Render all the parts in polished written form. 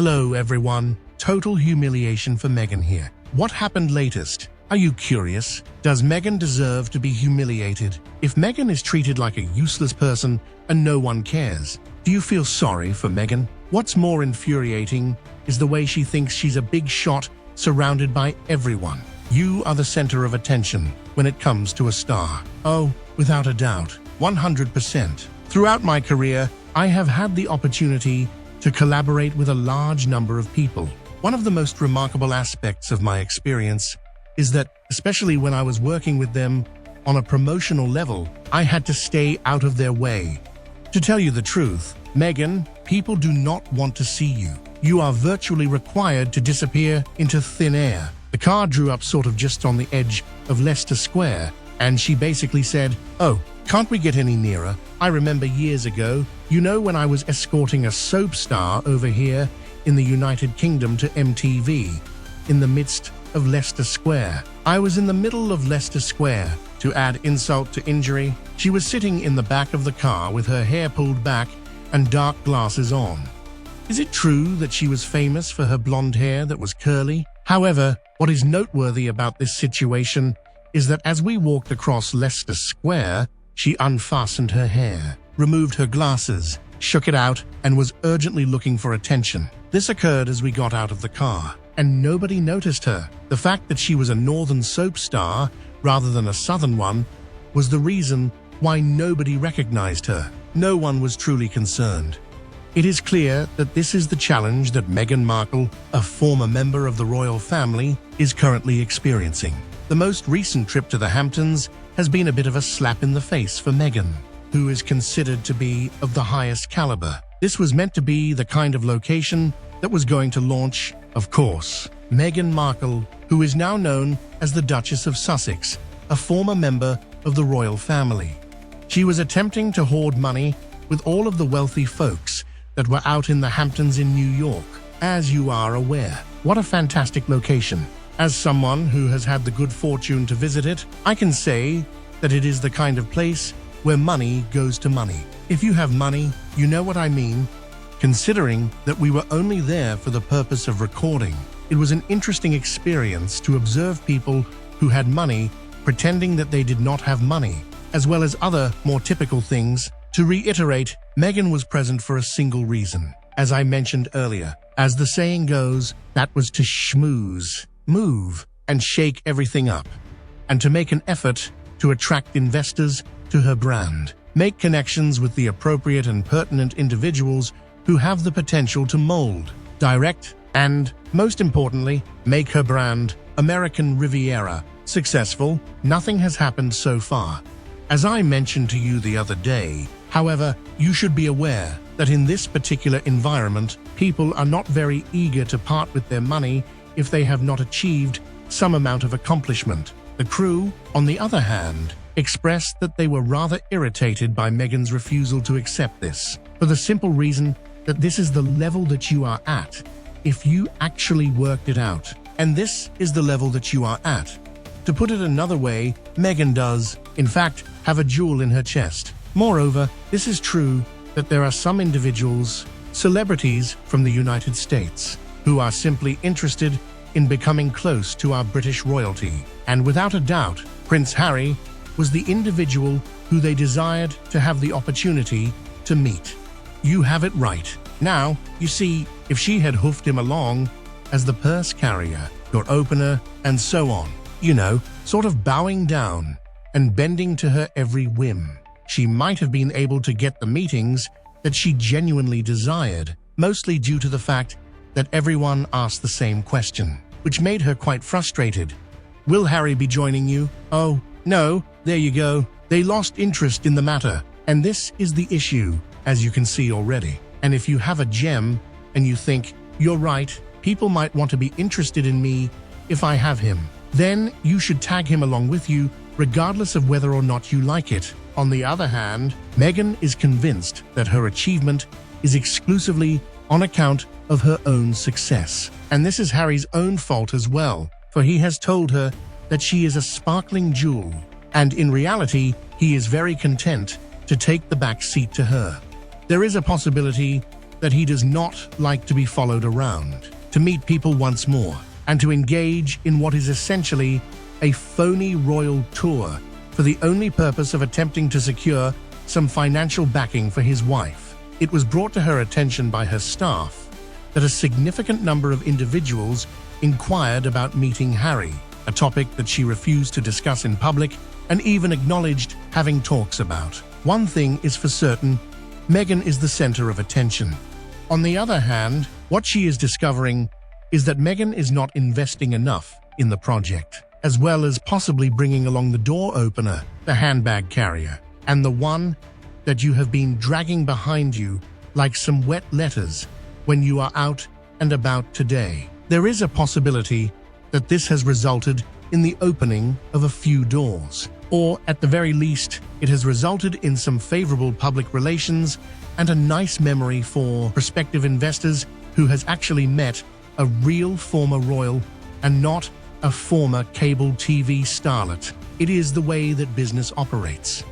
Hello everyone, total humiliation for Meghan here. What happened latest? Are you curious? Does Meghan deserve to be humiliated? If Meghan is treated like a useless person and no one cares, do you feel sorry for Meghan? What's more infuriating is the way she thinks she's a big shot surrounded by everyone. You are the center of attention when it comes to a star. Oh, without a doubt, 100%. Throughout my career, I have had the opportunity to collaborate with a large number of people. One of the most remarkable aspects of my experience is that, especially when I was working with them on a promotional level, I had to stay out of their way. To tell you the truth, Meghan, people do not want to see you. You are virtually required to disappear into thin air. The car drew up sort of just on the edge of Leicester Square, and she basically said, "Oh, can't we get any nearer? I remember years ago, when I was escorting a soap star over here in the United Kingdom to MTV, in the midst of Leicester Square. I was in the middle of Leicester Square. To add insult to injury, she was sitting in the back of the car with her hair pulled back and dark glasses on. Is it true that she was famous for her blonde hair that was curly? However, what is noteworthy about this situation is that as we walked across Leicester Square, she unfastened her hair, removed her glasses, shook it out, and was urgently looking for attention. This occurred as we got out of the car, and nobody noticed her. The fact that she was a northern soap star rather than a southern one was the reason why nobody recognized her. No one was truly concerned. It is clear that this is the challenge that Meghan Markle, a former member of the royal family, is currently experiencing. The most recent trip to the Hamptons has been a bit of a slap in the face for Meghan, who is considered to be of the highest caliber. This was meant to be the kind of location that was going to launch, of course, Meghan Markle, who is now known as the Duchess of Sussex, a former member of the royal family. She was attempting to hoard money with all of the wealthy folks that were out in the Hamptons in New York. As you are aware, what a fantastic location. As someone who has had the good fortune to visit it, I can say that it is the kind of place where money goes to money. If you have money, you know what I mean. Considering that we were only there for the purpose of recording, it was an interesting experience to observe people who had money pretending that they did not have money, as well as other more typical things. To reiterate, Meghan was present for a single reason. As I mentioned earlier, as the saying goes, that was to schmooze, move, and shake everything up, and to make an effort to attract investors to her brand, make connections with the appropriate and pertinent individuals who have the potential to mold, direct, and, most importantly, make her brand, American Riviera, successful. Nothing has happened so far. As I mentioned to you the other day, however, you should be aware that in this particular environment, people are not very eager to part with their money if they have not achieved some amount of accomplishment. The crew, on the other hand, expressed that they were rather irritated by Meghan's refusal to accept this, for the simple reason that this is the level that you are at if you actually worked it out, and this is the level that you are at. To put it another way, Meghan does, in fact, have a jewel in her chest. Moreover, this is true that there are some individuals, celebrities from the United States, who are simply interested in becoming close to our British royalty. And without a doubt, Prince Harry was the individual who they desired to have the opportunity to meet. You have it right. Now, you see, if she had hoofed him along as the purse carrier, door opener, and so on, sort of bowing down and bending to her every whim, she might have been able to get the meetings that she genuinely desired, mostly due to the fact that everyone asked the same question, which made her quite frustrated. Will Harry be joining you? Oh, no, there you go. They lost interest in the matter, and this is the issue, as you can see already. And if you have a gem and you think, you're right, people might want to be interested in me if I have him, then you should tag him along with you, regardless of whether or not you like it. On the other hand, Meghan is convinced that her achievement is exclusively on account of her own success. And this is Harry's own fault as well, for he has told her that she is a sparkling jewel, and in reality, he is very content to take the back seat to her. There is a possibility that he does not like to be followed around, to meet people once more, and to engage in what is essentially a phony royal tour for the only purpose of attempting to secure some financial backing for his wife. It was brought to her attention by her staff that a significant number of individuals inquired about meeting Harry, a topic that she refused to discuss in public and even acknowledged having talks about. One thing is for certain, Meghan is the center of attention. On the other hand, what she is discovering is that Meghan is not investing enough in the project, as well as possibly bringing along the door opener, the handbag carrier, and the one that you have been dragging behind you like some wet letters when you are out and about today. There is a possibility that this has resulted in the opening of a few doors, or at the very least, it has resulted in some favorable public relations and a nice memory for prospective investors who has actually met a real former royal and not a former cable TV starlet. It is the way that business operates.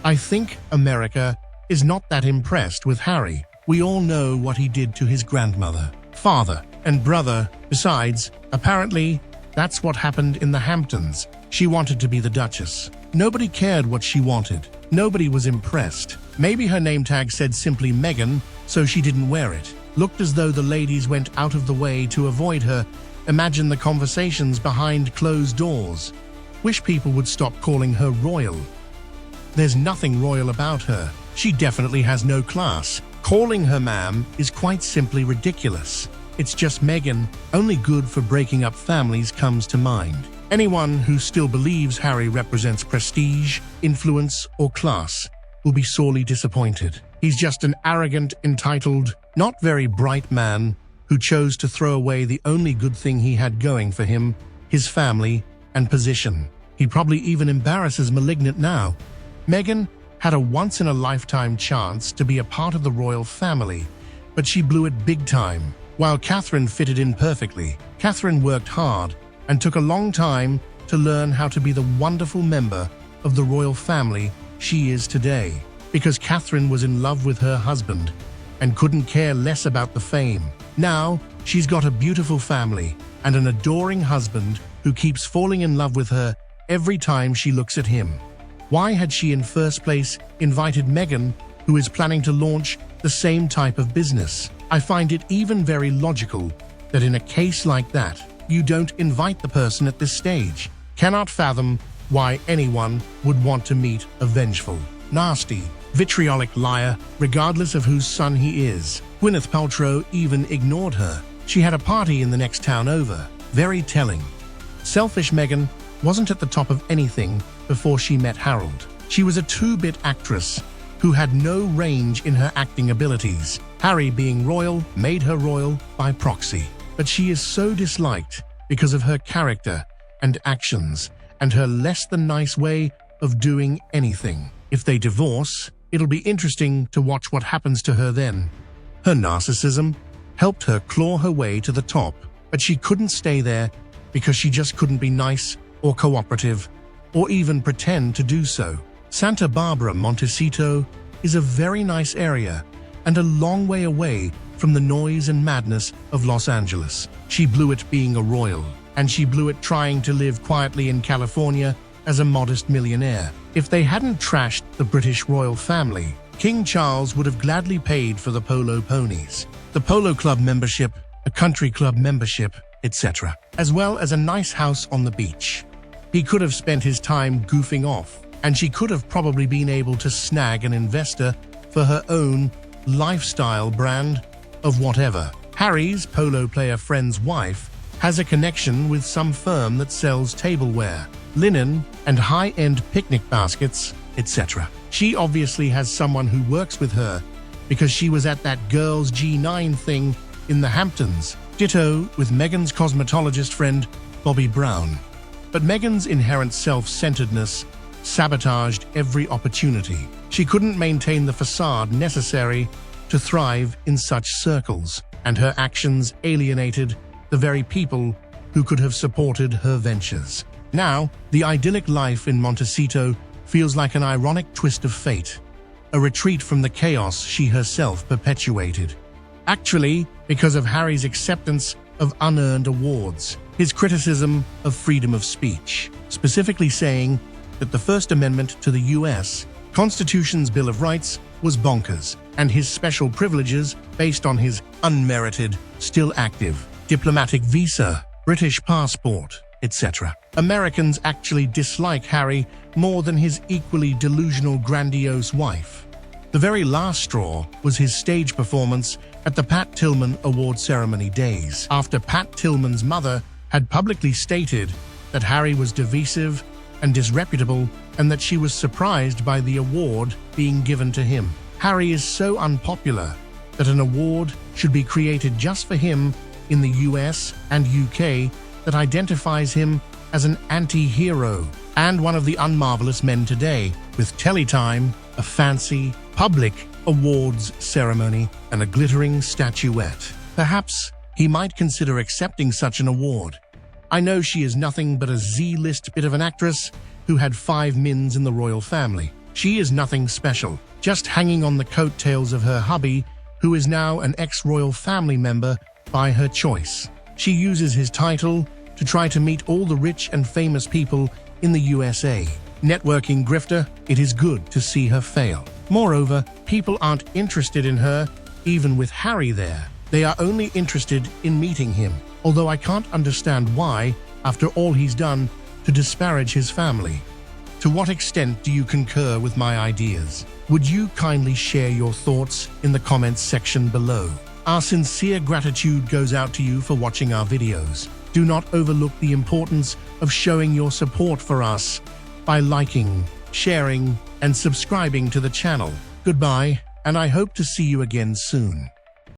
I think America is not that impressed with Harry. We all know what he did to his grandmother, father, and brother. Besides, apparently, that's what happened in the Hamptons. She wanted to be the Duchess. Nobody cared what she wanted. Nobody was impressed. Maybe her name tag said simply Meghan, so she didn't wear it. Looked as though the ladies went out of the way to avoid her. Imagine the conversations behind closed doors. Wish people would stop calling her royal. There's nothing royal about her. She definitely has no class. Calling her ma'am is quite simply ridiculous. It's just Meghan. Only good for breaking up families comes to mind. Anyone who still believes Harry represents prestige, influence, or class will be sorely disappointed. He's just an arrogant, entitled, not very bright man who chose to throw away the only good thing he had going for him, his family and position. He probably even embarrasses Malignant now. Meghan had a once-in-a-lifetime chance to be a part of the royal family, but she blew it big time. While Catherine fitted in perfectly, Catherine worked hard and took a long time to learn how to be the wonderful member of the royal family she is today, because Catherine was in love with her husband and couldn't care less about the fame. Now, she's got a beautiful family and an adoring husband who keeps falling in love with her every time she looks at him. Why had she in first place invited Meghan, who is planning to launch the same type of business? I find it even very logical that in a case like that, you don't invite the person at this stage. Cannot fathom why anyone would want to meet a vengeful, nasty, vitriolic liar, regardless of whose son he is. Gwyneth Paltrow even ignored her. She had a party in the next town over. Very telling. Selfish Meghan wasn't at the top of anything before she met Harold. She was a two-bit actress who had no range in her acting abilities. Harry being royal made her royal by proxy. But she is so disliked because of her character and actions and her less-than-nice way of doing anything. If they divorce, it'll be interesting to watch what happens to her then. Her narcissism helped her claw her way to the top, but she couldn't stay there because she just couldn't be nice or cooperative, or even pretend to do so. Santa Barbara, Montecito is a very nice area and a long way away from the noise and madness of Los Angeles. She blew it being a royal, and she blew it trying to live quietly in California as a modest millionaire. If they hadn't trashed the British royal family, King Charles would have gladly paid for the polo ponies, the polo club membership, a country club membership, etc., as well as a nice house on the beach. He could have spent his time goofing off, and she could have probably been able to snag an investor for her own lifestyle brand of whatever. Harry's polo player friend's wife has a connection with some firm that sells tableware, linen, and high-end picnic baskets, etc. She obviously has someone who works with her because she was at that girls' G9 thing in the Hamptons. Ditto with Meghan's cosmetologist friend, Bobby Brown. But Meghan's inherent self-centeredness sabotaged every opportunity. She couldn't maintain the facade necessary to thrive in such circles, and her actions alienated the very people who could have supported her ventures. Now, the idyllic life in Montecito feels like an ironic twist of fate, a retreat from the chaos she herself perpetuated. Actually, because of Harry's acceptance of unearned awards, his criticism of freedom of speech, specifically saying that the First Amendment to the U.S. Constitution's Bill of Rights was bonkers, and his special privileges based on his unmerited, still active, diplomatic visa, British passport, etc. Americans actually dislike Harry more than his equally delusional, grandiose wife. The very last straw was his stage performance at the Pat Tillman Award ceremony days, after Pat Tillman's mother had publicly stated that Harry was divisive and disreputable and that she was surprised by the award being given to him. Harry is so unpopular that an award should be created just for him in the US and UK that identifies him as an anti-hero and one of the unmarvelous men today, with Teletime, a fancy, public awards ceremony, and a glittering statuette. Perhaps he might consider accepting such an award. I know she is nothing but a Z-list bit of an actress who had 5 mins in the royal family. She is nothing special, just hanging on the coattails of her hubby, who is now an ex-royal family member by her choice. She uses his title to try to meet all the rich and famous people in the USA. Networking grifter, it is good to see her fail. Moreover, people aren't interested in her, even with Harry there. They are only interested in meeting him, although I can't understand why, after all he's done, to disparage his family. To what extent do you concur with my ideas? Would you kindly share your thoughts in the comments section below? Our sincere gratitude goes out to you for watching our videos. Do not overlook the importance of showing your support for us by liking, sharing, and subscribing to the channel. Goodbye, and I hope to see you again soon.